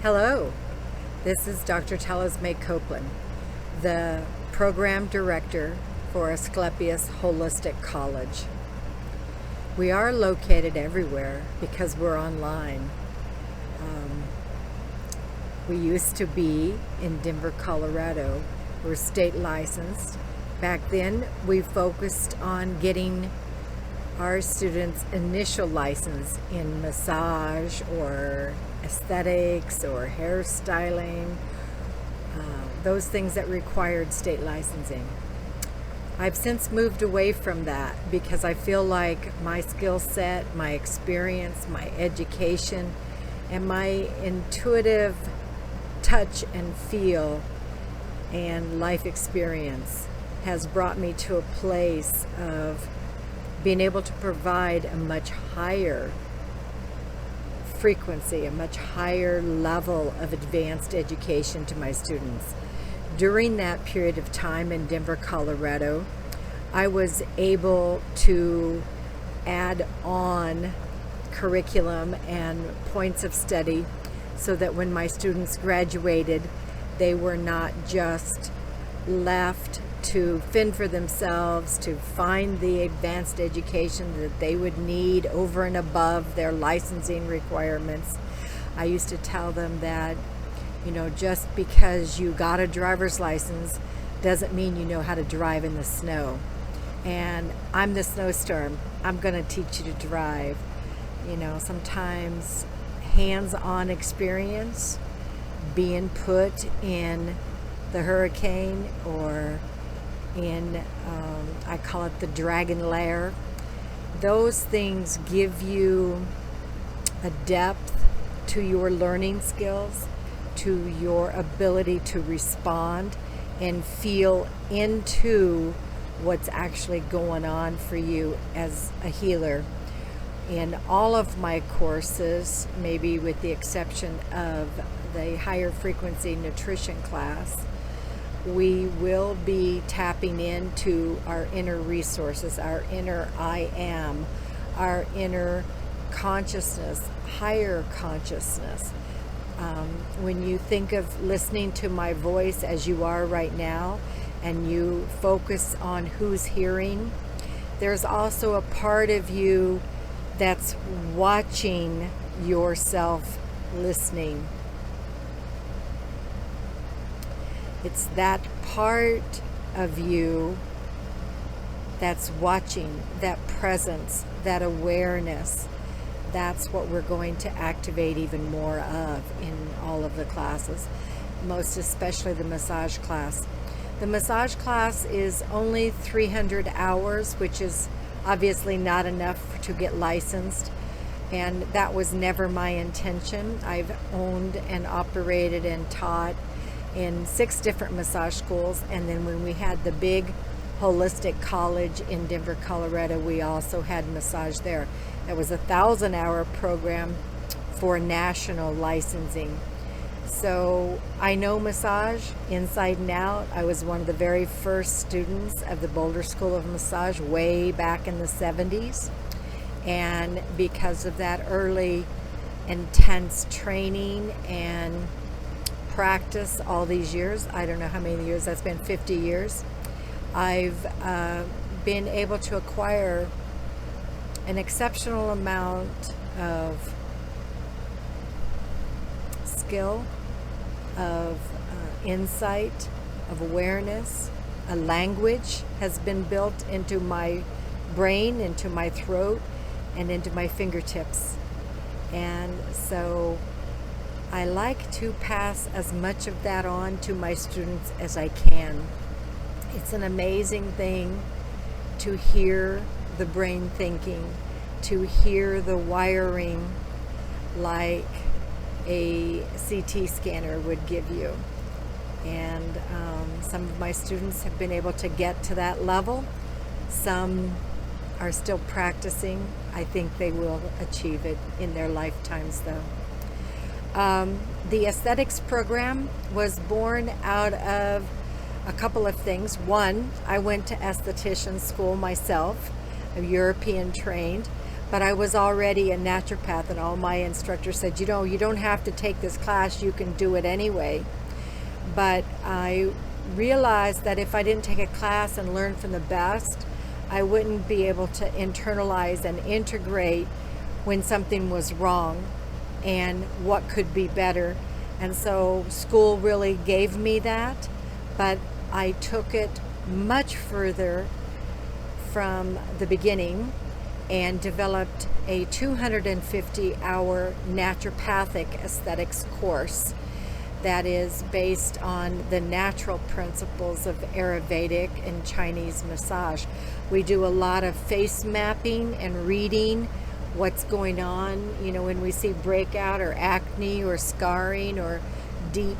Hello, this is Dr. Copeland, the Program Director for Asclepius Holistic College. We are located everywhere because we're online. We used to be in Denver, Colorado. We're state licensed. Back then, we focused on getting our students' initial license in massage or aesthetics or hairstyling, those things that required state licensing. I've since moved away from that because I feel like my skill set, my experience, my education, and my intuitive touch and feel and life experience has brought me to a place of being able to provide a much higher frequency, a much higher level of advanced education to my students. During that period of time in Denver, Colorado, I was able to add on curriculum and points of study so that when my students graduated, they were not just left to fend for themselves, to find the advanced education that they would need over and above their licensing requirements. I used to tell them that, just because you got a driver's license doesn't mean you know how to drive in the snow. And I'm the snowstorm. I'm going to teach you to drive. Sometimes hands-on experience, being put in the hurricane or in, I call it the dragon lair. Those things give you a depth to your learning skills, to your ability to respond and feel into what's actually going on for you as a healer. In all of my courses, maybe with the exception of the higher frequency nutrition class, we will be tapping into our inner resources, our inner I am, our inner consciousness, higher consciousness. When you think of listening to my voice as you are right now, and you focus on who's hearing, there's also a part of you that's watching yourself listening. It's that part of you that's watching, that presence, that awareness. That's what we're going to activate even more of in all of the classes, most especially the massage class. The massage class is only 300 hours, which is obviously not enough to get licensed, and that was never my intention. I've owned and operated and taught in 6 different massage schools, and then when we had the big holistic college in Denver, Colorado, we also had massage there. It was a 1,000-hour program for national licensing. So I know massage inside and out. I was one of the very first students of the Boulder School of Massage way back in the 70s. And because of that early intense training and practice all these years, I don't know how many years, that's been 50 years, I've been able to acquire an exceptional amount of skill, of insight, of awareness. A language has been built into my brain, into my throat, and into my fingertips. And so I like to pass as much of that on to my students as I can. It's an amazing thing to hear the brain thinking, to hear the wiring like a CT scanner would give you. And some of my students have been able to get to that level. Some are still practicing. I think they will achieve it in their lifetimes, though. The aesthetics program was born out of a couple of things. One, I went to esthetician school myself, European trained, but I was already a naturopath, and all my instructors said, you don't have to take this class, you can do it anyway. But I realized that if I didn't take a class and learn from the best, I wouldn't be able to internalize and integrate when something was wrong and what could be better. And so school really gave me that, but I took it much further from the beginning and developed a 250-hour naturopathic aesthetics course that is based on the natural principles of Ayurvedic and Chinese massage. We do a lot of face mapping and reading what's going on, when we see breakout or acne or scarring or deep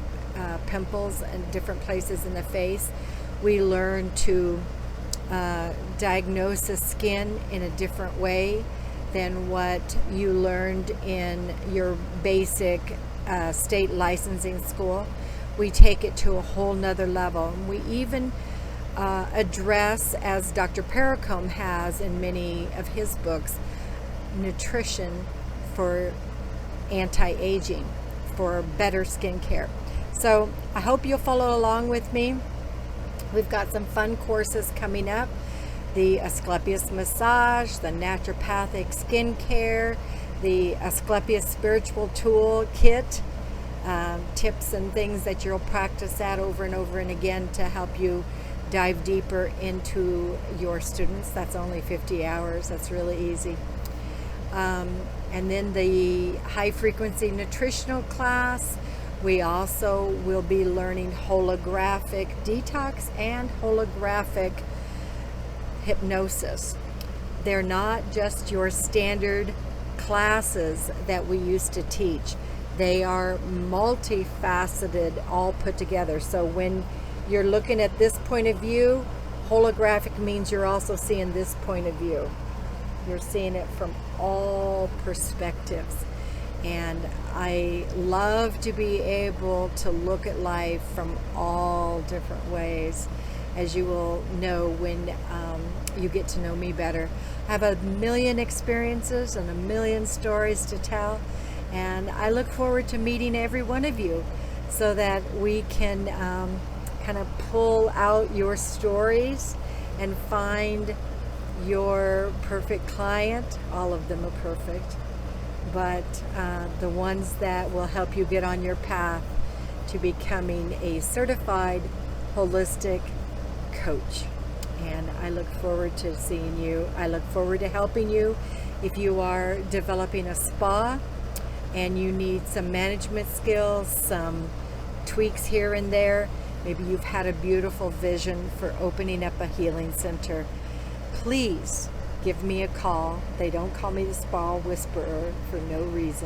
pimples in different places in the face. We learn to diagnose the skin in a different way than what you learned in your basic state licensing school. We take it to a whole nother level. And we even address, as Dr. Paracombe has in many of his books, nutrition for anti-aging, for better skincare. So I hope you'll follow along with me. We've got some fun courses coming up. The Asclepius massage, the naturopathic skincare, the Asclepius spiritual tool kit, tips and things that you'll practice at over and over and again to help you dive deeper into your students. That's only 50 hours. That's really easy. And then the high frequency nutritional class. We also will be learning holographic detox and holographic hypnosis. They're not just your standard classes that we used to teach. They are multifaceted, all put together. So when you're looking at this point of view, holographic means you're also seeing this point of view. You're seeing it from all perspectives. And I love to be able to look at life from all different ways, as you will know when you get to know me better. I have a million experiences and a million stories to tell, and I look forward to meeting every one of you so that we can kind of pull out your stories and find your perfect client. All of them are perfect, but the ones that will help you get on your path to becoming a certified holistic coach. And I look forward to seeing you. I look forward to helping you if you are developing a spa and you need some management skills, some tweaks here and there. Maybe you've had a beautiful vision for opening up a healing center. Please give me a call. They don't call me the spa whisperer for no reason.